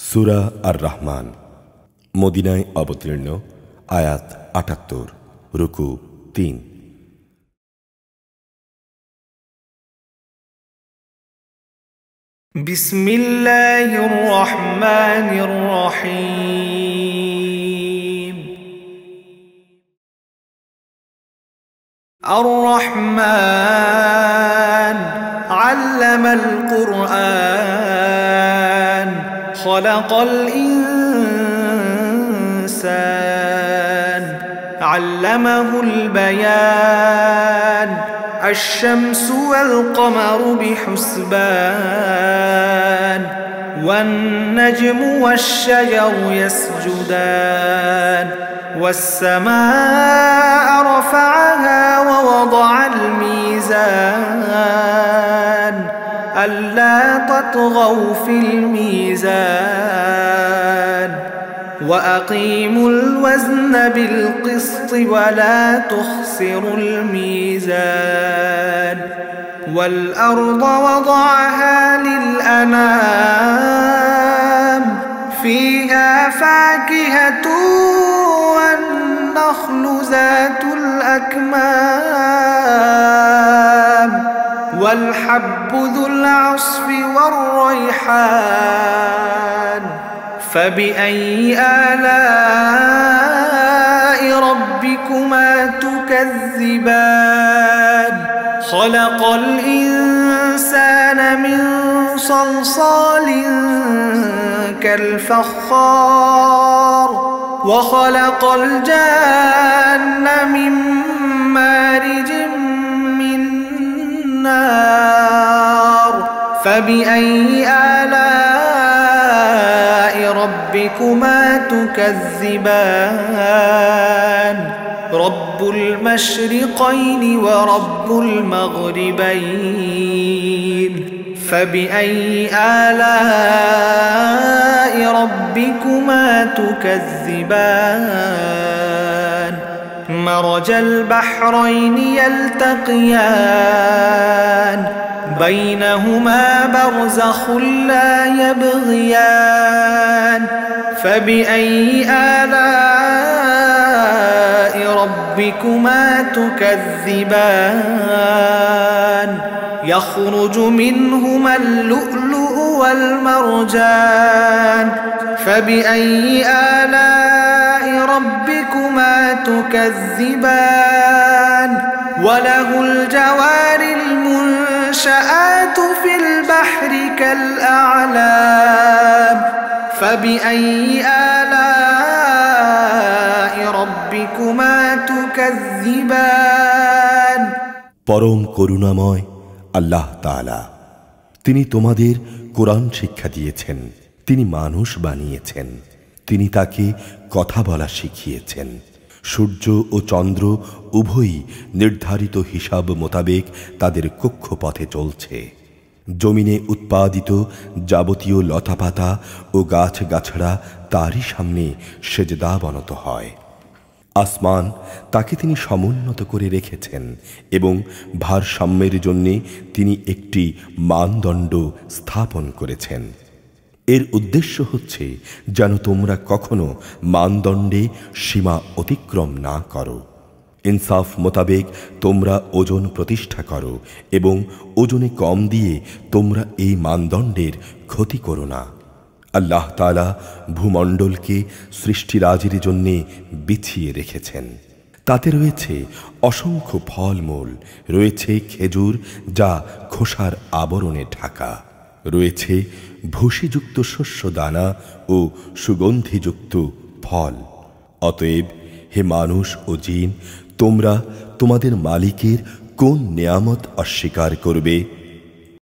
সূরা আর রহমান মদিনায় অবতীর্ণ। আয়াত ৭৮। রুকু ৩। বিসমিল্লাহির রহমানির রহিম। আর রহমান আল্লামাল কুরআন খলাকাল ইনসান আল্লামাহুল বায়ান الشمس والقمر بحسبان والنجم والشجر يسجدان والسماء رفعها ووضع الميزان ألا تطغوا في الميزان وأقيموا الوزن بالقسط ولا تخسروا الميزان والأرض وضعها للأنام فيها فاكهة والنخل ذات الأكمام والحب ذو العصف والريحان فبأي آلاء ربكما تكذبان خلق الإنسان من صلصال كالفخار وخلق الجان من مارج من نار فبأي آلاء ربكما تكذبان رب المشرقين ورب المغربين فبأي آلاء ربكما تكذبان مرج البحرين يلتقيان بينهما برزخ لا يبغيان فبأي آلاء ربكما تكذبان يخرج منهما اللؤلؤ والمرجان فبأي آلاء ربكما تكذبان وله الجوار المنشآت في البحر كالأعلام فبأي آلاء ربكما تكذبان পরম করুণাময় আল্লাহ তাআলা, তিনি তোমাদের কোরআন শিক্ষা দিয়েছেন, তিনি মানুষ বানিয়েছেন, তিনি তাকে কথা বলা শিখিয়েছেন। সূর্য ও চন্দ্র উভয়ই নির্ধারিত হিসাব মোতাবেক তাদের কক্ষপথে চলছে। জমিনে উৎপাদিত যাবতীয় লতাপাতা ও গাছগাছড়া তারই সামনে সেজদাবনত হয়। আসমান তাকে তিনি সমুন্নত করে রেখেছেন এবং ভারসাম্যের জন্যে তিনি একটি মানদণ্ড স্থাপন করেছেন। এর উদ্দেশ্য হচ্ছে যেন তোমরা কখনো মানদণ্ডে সীমা অতিক্রম না করো। ইনসাফ মোতাবেক তোমরা ওজন প্রতিষ্ঠা করো এবং ওজনে কম দিয়ে তোমরা এই মানদণ্ডের ক্ষতি করো না। আল্লাহ তাআলা ভূমণ্ডলকে সৃষ্টিরাজির জন্যে বিছিয়ে রেখেছেন। তাতে রয়েছে অসংখ্য ফলমূল, রয়েছে খেজুর যা খোসার আবরণে ঢাকা, রয়েছে ভুসিযুক্ত শস্য দানা ও সুগন্ধিযুক্ত ফল। অতএব হে মানুষ ও জিন, তোমরা তোমাদের মালিকের কোন নেয়ামত অস্বীকার করবে?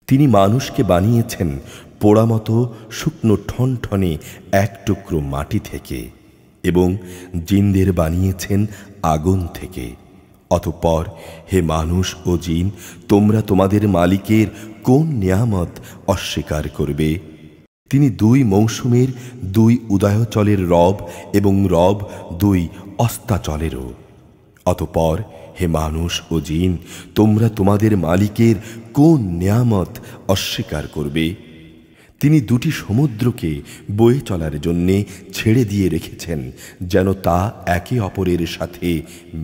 তিনি মানুষকে বানিয়েছেন পোড়ামতো শুকনো ঠনঠনে এক টুকরো মাটি থেকে এবং জিনদের বানিয়েছেন আগুন থেকে। অতঃপর হে মানুষ ও জিন, তোমরা তোমাদের মালিকের কোন নেয়ামত অস্বীকার করবে? তিনি দুই মৌসুমের দুই উদয়াচলের রব এবং রব দুই অস্তাচলেরও। অতঃপর হে মানুষ ও জিন, তোমরা তোমাদের মালিকের কোন নেয়ামত অস্বীকার করবে? তিনি দুটি সমুদ্রকে বয়ে চলার জন্যে ছেড়ে দিয়ে রেখেছেন, যেন তা একে অপরের সাথে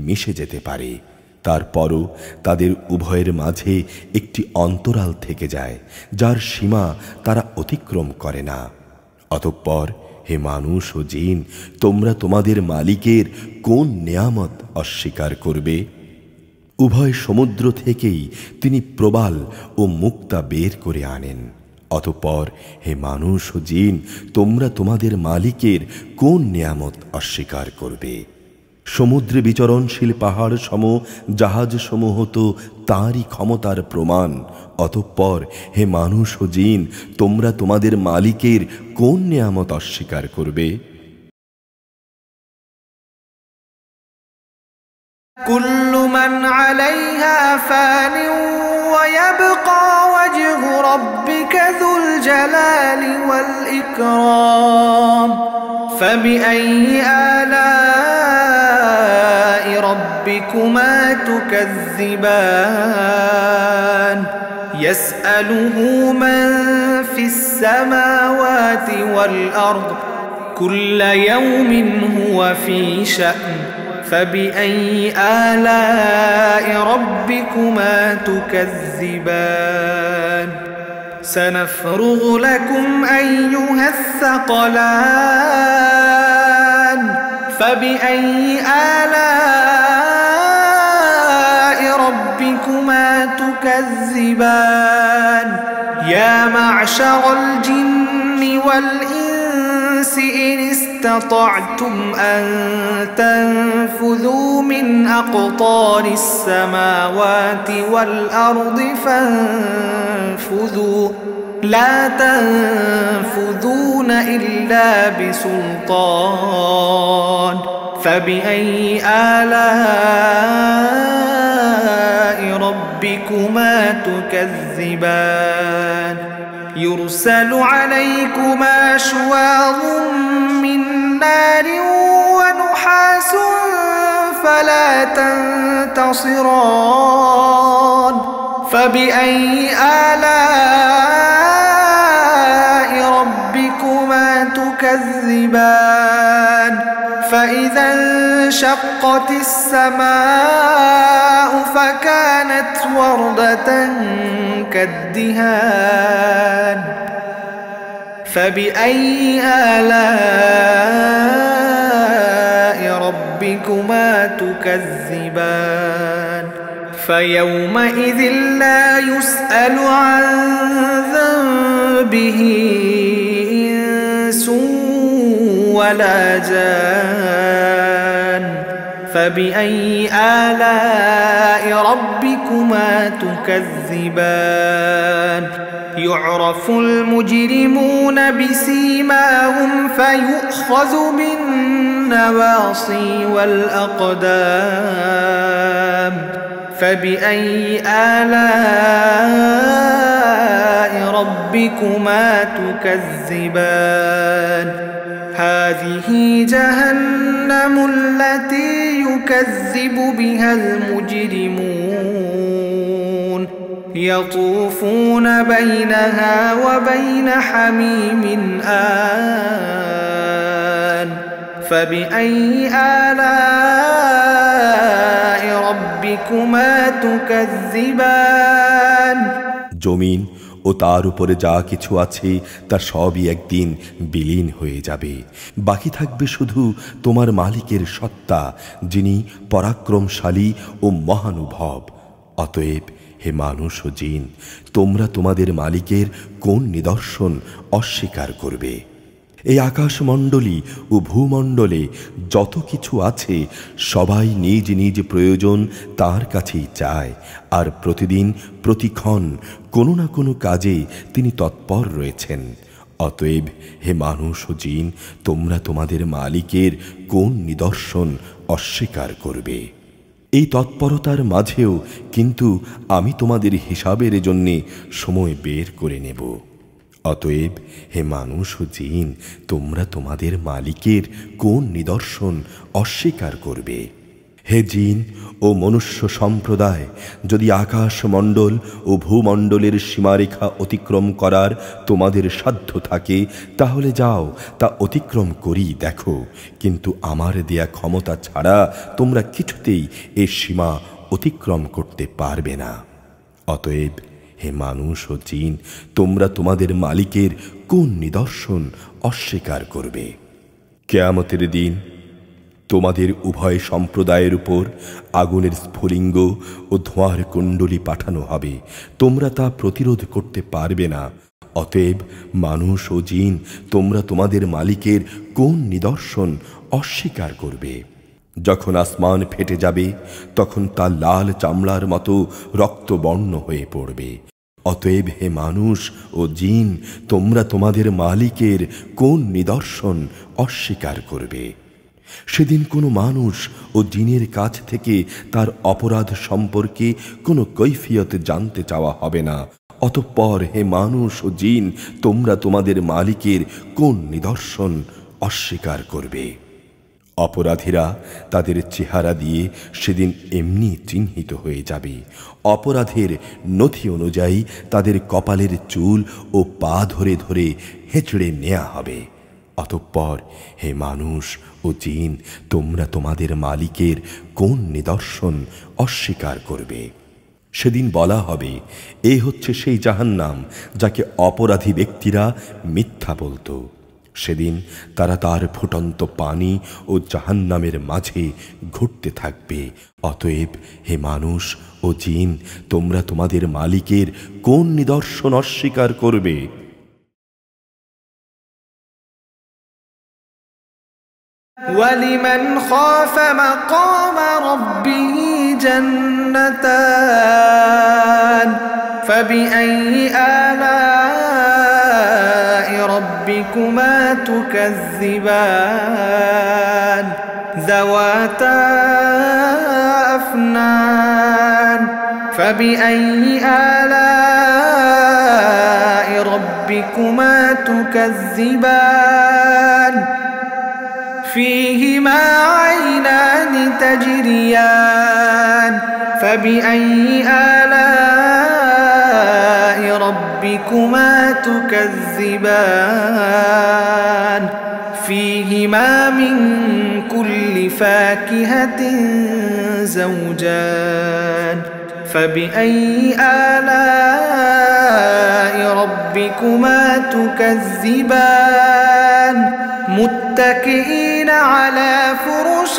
মিশে যেতে পারে। তারপরও তাদের উভয়ের মাঝে একটি অন্তরাল থেকে যায়, যার সীমা তারা অতিক্রম করে না। অতঃপর হে মানুষ ও জিন, তোমরা তোমাদের মালিকের কোন নেয়ামত অস্বীকার করবে? উভয় সমুদ্র থেকেই তিনি প্রবাল ও মুক্তা বের করে আনেন। অতঃপর হে মানুষ ও জিন, তোমরা তোমাদের মালিকের কোন নেয়ামত অস্বীকার করবে? সমুদ্রে বিচরণশীল পাহাড় সম জাহাজ সমূহ তো তাঁরই ক্ষমতার প্রমাণ। অতঃপর হে মানুষ ও জিন, তোমরা তোমাদের মালিকের কোন নেয়ামত অস্বীকার করবে? কুল্লু মান আলাইহা ফানিন ওয়া ইয়াবকা ওয়াজহু রাব্বিকা যুল জালালি ওয়াল ইকরাম ফাবিআইয়ি আলাই রাব্বিকুমা তুকাযযিবান ইয়াসআলুহু মান ফিস সামাওয়াতি ওয়াল আরদ কুল্লা ইয়াওমিন হুয়া ফী শা'n فبأي آلاء ربكما تكذبان سنفرغ لكم أيها الثقلان فبأي آلاء ربكما تكذبان يا معشر الجن والإنس إن استطعتم أن تنفذوا من أقطار السماوات والأرض فانفذوا لا تنفذون إلا بسلطان فبأي آلاء ربكما تكذبان يرسل عليكما شواظ من نار ونحاس فلا تنتصران فبأي آلاء ربكما تكذبان فإذا انشقت السماء فكانت وردة كالدهان فبأي آلاء ربكما تكذبان فيومئذ لا يسأل عن ذنبه إنس ولا جان فبأي آلاء ربكما تكذبان يعرف المجرمون بسيماهم فيؤخذ بالنواصي والأقدام فبأي آلاء ربكما تكذبان هذه جهنم التي يكذب بها المجرمون يطوفون بينها وبين حميم آن فبأي آلاء ربكما تكذبان জমিন ও তার উপরে যা কিছু আছে তা সবই একদিন বিলীন হয়ে যাবে। বাকি থাকবে শুধু তোমার মালিকের সত্তা, যিনি পরাক্রমশালী ও মহানুভব। অতএব হে মানুষ ও জিন, তোমরা তোমাদের মালিকের কোন নিদর্শন অস্বীকার করবে? এই আকাশমণ্ডলী ও ভূমণ্ডলে যত কিছু আছে সবাই নিজ নিজ প্রয়োজন তার কাছেই চায়, আর প্রতিদিন প্রতিক্ষণ কোনো না কোনো কাজে তিনি তৎপর রয়েছেন। অতএব হে মানুষ ও জিন, তোমরা তোমাদের মালিকের কোন নিদর্শন অস্বীকার করবে? এই তৎপরতার মাঝেও কিন্তু আমি তোমাদের হিসাবের জন্যে সময় বের করে নেব। অতএব হে মানুষ ও জিন, তোমরা তোমাদের মালিকের কোন নিদর্শন অস্বীকার করবে? হে জিন ও মনুষ্য সম্প্রদায়, যদি আকাশমণ্ডল ও ভূমণ্ডলের সীমারেখা অতিক্রম করার তোমাদের সাধ্য থাকে, তাহলে যাও তা অতিক্রম করি দেখো, কিন্তু আমার দেয়া ক্ষমতা ছাড়া তোমরা কিছুতেই এ সীমা অতিক্রম করতে পারবে না। অতএব হে মানুষ ও জিন, তোমরা তোমাদের মালিকের কোন নিদর্শন অস্বীকার করবে? কিয়ামতের দিন তোমাদের উভয় সম্প্রদায়ের উপর আগুনের স্ফুলিঙ্গ ও ধোঁয়ার কুণ্ডলী পাঠানো হবে, তোমরা তা প্রতিরোধ করতে পারবে না। অতএব মানুষ ও জিন, তোমরা তোমাদের মালিকের কোন নিদর্শন অস্বীকার করবে? যখন আসমান ফেটে যাবে, তখন তা লাল চামড়ার মতো রক্তবর্ণ হয়ে পড়বে। অতএব হে মানুষ ও জিন, তোমরা তোমাদের মালিকের কোন নিদর্শন অস্বীকার করবে? সেদিন কোনো মানুষ ও জিনের কাছ থেকে তার অপরাধ সম্পর্কে কোনো কৈফিয়ত জানতে চাওয়া হবে না। অতঃপর হে মানুষ ও জিন, তোমরা তোমাদের মালিকের কোন নিদর্শন অস্বীকার করবে? অপরাধীরা তাদের চেহারা দিয়ে সেদিন এমনি চিহ্নিত হয়ে যাবে। অপরাধের নথি অনুযায়ী তাদের কপালের চুল ও পা ধরে ধরে হেঁচড়ে নেওয়া হবে। অতঃপর হে মানুষ ও জিন, তোমরা তোমাদের মালিকের কোন নিদর্শন অস্বীকার করবে? সেদিন বলা হবে, এ হচ্ছে সেই জাহান্নাম যাকে অপরাধী ব্যক্তিরা মিথ্যা বলতো। সেদিন তারা তার ফুটন্ত পানি ও জাহান্নামের মাঝে ঘুরতে থাকবে। অতএব হে মানুষ ও জিন, তোমরা তোমাদের মালিকের কোন নিদর্শন অস্বীকার করবে? ولمن خاف مقام ربه جنتان فبأي آلاء ربكما تكذبان ذواتا أفنان فبأي آلاء ربكما تكذبان فيهما عينان تجريان فبأي آلاء ربكما تكذبان فيهما من كل فاكهة زوجان فبأي آلاء ربكما تكذبان متكئين على فرش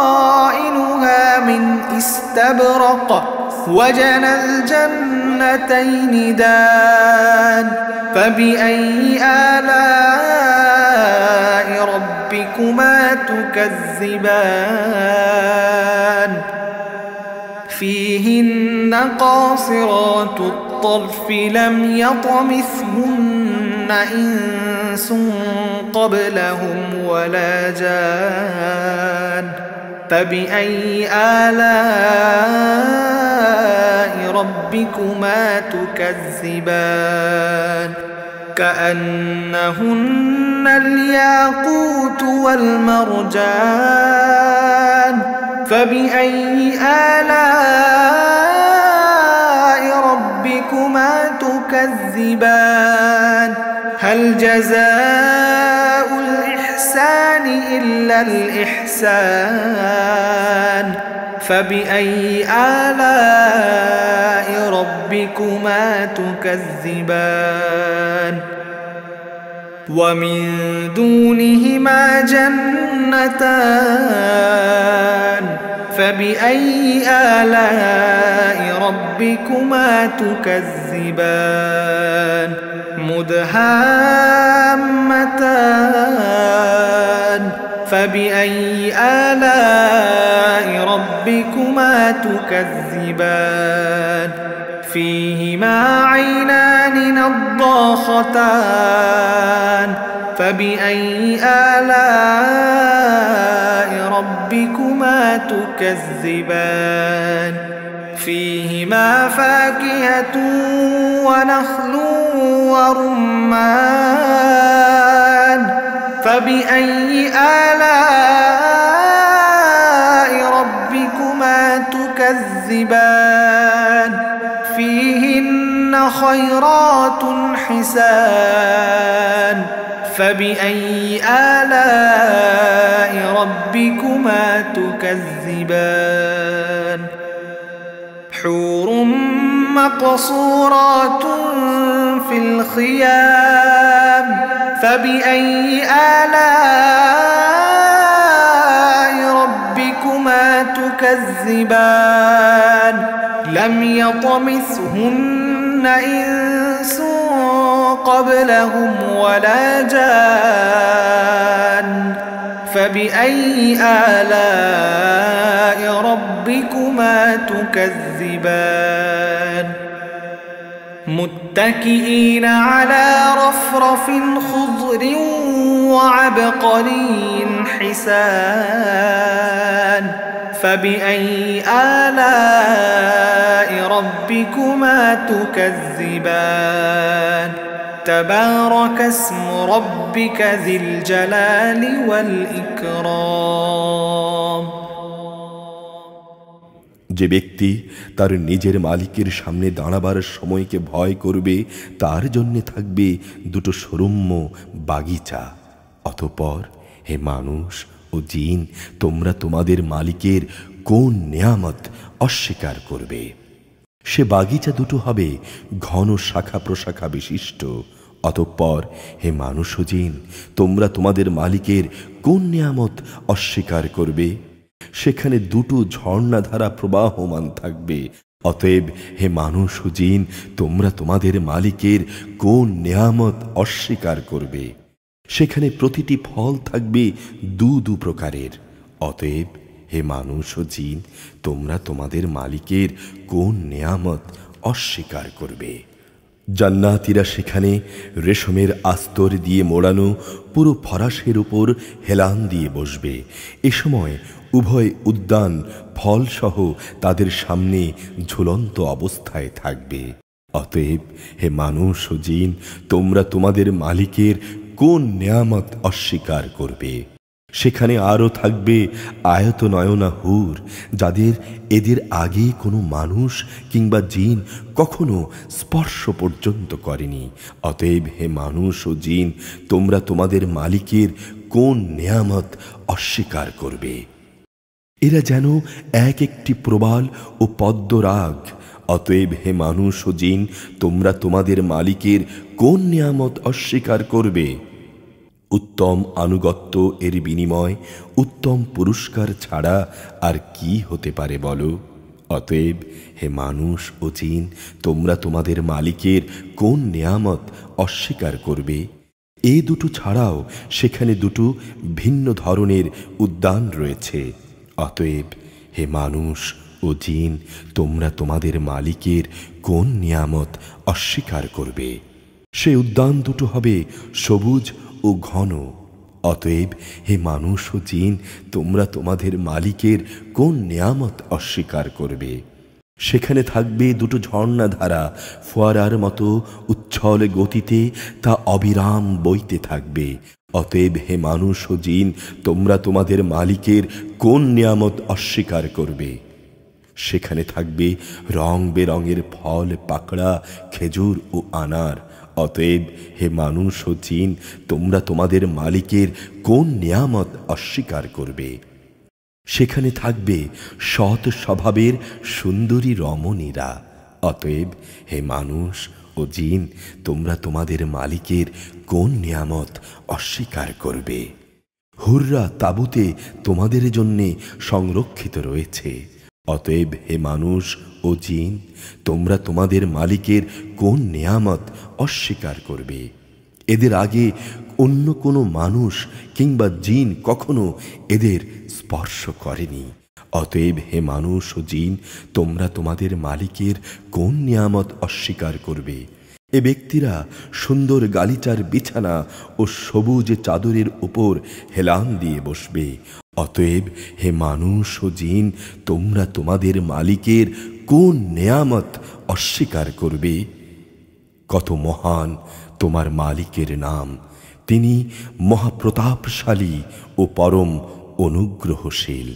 بطائنها من استبرق وجنى الجنتين دان فبأي آلاء ربكما تكذبان فيهن قاصرات الطرف لم يطمثهن إنس قبلهم ولا جان فبأي آلاء ربكما تكذبان كأنهن الياقوت والمرجان فبأي آلاء ربكما تكذبان هل جزاء الإحسان إلا الإحسان فبأي آلاء ربكما تكذبان ومن دونهما جنتان فبأي آلاء ربكما تكذبان مدهامتان فبأي آلاء ربكما تكذبان فيهما عينان نضاختان فبأي آلاء ربكما تكذبان فيهما فاكهة ونخل ورمان فبأي آلاء تكذبان فيهن خيرات حسان فبأي آلاء ربكما تكذبان حور مقصورات في الخيام فبأي آلاء ربكما تكذبان لم يطمثهن إنس قبلهم ولا جان فبأي آلاء ربكما تكذبان متكئين على رفرف خضر وعبقري حسان فبأي آلاء ربكما تكذبان تبارك اسم ربك ذي الجلال والإكرام যে ব্যক্তি তার নিজের মালিকের সামনে দাঁড়াবার সময়কে ভয় করবে তার জন্য থাকবে দুটো সরম্য বাগিচা। অতঃপর হে মানুষ ও জিন, তোমরা তোমাদের মালিকের কোন নেয়ামত অস্বীকার করবে? সে বাগিচা দুটো হবে ঘন শাখা প্রশাখা বিশিষ্ট। অতঃপর হে মানুষ ও জিন, তোমরা তোমাদের মালিকের কোন নেয়ামত অস্বীকার করবে? সেখানে দুটো ঝর্ণাধারা প্রবাহমান থাকবে। অতএব হে মানুষ ও জিন, তোমরা তোমাদের মালিকের কোন নেয়ামত অস্বীকার করবে? সেখানে প্রতিটি ফল থাকবে দু প্রকারের। অতএব হে মানুষ ও জিন, তোমরা তোমাদের মালিকের কোন নেয়ামত অস্বীকার করবে? জান্নাতীরা সেখানে রেশমের আস্তর দিয়ে মোড়ানো পুরো ফরাশের উপর হেলান দিয়ে বসবে। এ সময় উভয় উদ্যান ফলসহ তাদের সামনে ঝুলন্ত অবস্থায় থাকবে। অতএব হে মানুষ ও জিন, তোমরা তোমাদের মালিকের কোন নেয়ামত অস্বীকার করবে? সেখানে আরও থাকবে আয়তনয়না হুর, যাদের এদের আগে কোনো মানুষ কিংবা জিন কখনো স্পর্শ পর্যন্ত করেনি। অতএব হে মানুষ ও জিন, তোমরা তোমাদের মালিকের কোন নেয়ামত অস্বীকার করবে? এরা যেন এক একটি প্রবাল ও পদ্মরাগ। অতএব হে মানুষ ও জিন, তোমরা তোমাদের মালিকের কোন নিয়ামত অস্বীকার করবে? উত্তম আনুগত্য এর বিনিময় উত্তম পুরস্কার ছাড়া আর কি হতে পারে বলো? অতএব হে মানুষ ও জিন, তোমরা তোমাদের মালিকের কোন নিয়ামত অস্বীকার করবে? এই দুটো ছাড়াও সেখানে দুটো ভিন্ন ধরনের উদ্যান রয়েছে। অতএব হে মানুষ ও জিন, তোমরা তোমাদের মালিকের কোন নিয়ামত অস্বীকার করবে? সে উদ্যান দুটো হবে সবুজ ও ঘন। অতএব হে মানুষ ও জিন, তোমরা তোমাদের মালিকের কোন নিয়ামত অস্বীকার করবে? সেখানে থাকবে দুটো ঝর্ণাধারা, ফোয়ারার মতো উচ্ছল গতিতে তা অবিরাম বইতে থাকবে। অতএব হে মানুষ ও জিন, তোমরা তোমাদের মালিকের কোন নিয়ামত অস্বীকার করবে? সেখানে থাকবে রং বেরঙের ফল, পাকড়া, খেজুর ও আনার। অতএব হে মানুষ ও জিন, তোমরা তোমাদের মালিকের কোন নিয়ামত অস্বীকার করবে? সেখানে থাকবে সৎ স্বভাবের সুন্দরী রমণীরা। অতএব হে মানুষ ও জিন, তোমরা তোমাদের মালিকের কোন নিয়ামত অস্বীকার করবে? হুররা তাঁবুতে তোমাদের জন্যে সংরক্ষিত রয়েছে। অতএব হে মানুষ ও জিন, তোমরা তোমাদের মালিকের কোন নিয়ামত অস্বীকার করবে? এদের আগে অন্য কোনো মানুষ কিংবা জিন কখনো এদের স্পর্শ করেনি। অতএব হে মানুষ ও জিন, তোমরা তোমাদের মালিকের কোন নিয়ামত অস্বীকার করবে? এ ব্যক্তিরা সুন্দর গালিচার বিছানা ও সবুজ চাদরের উপর হেলান দিয়ে বসবে। অতএব হে মানুষ ও জিন, তোমরা তোমাদের মালিকের কোন নেয়ামত অস্বীকার করবে? কত মহান তোমার মালিকের নাম! তিনি মহাপ্রতাপশালী ও পরম অনুগ্রহশীল।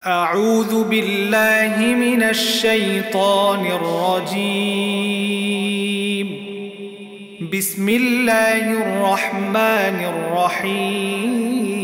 أعوذ بالله من الشيطان الرجيم بسم الله الرحمن الرحيم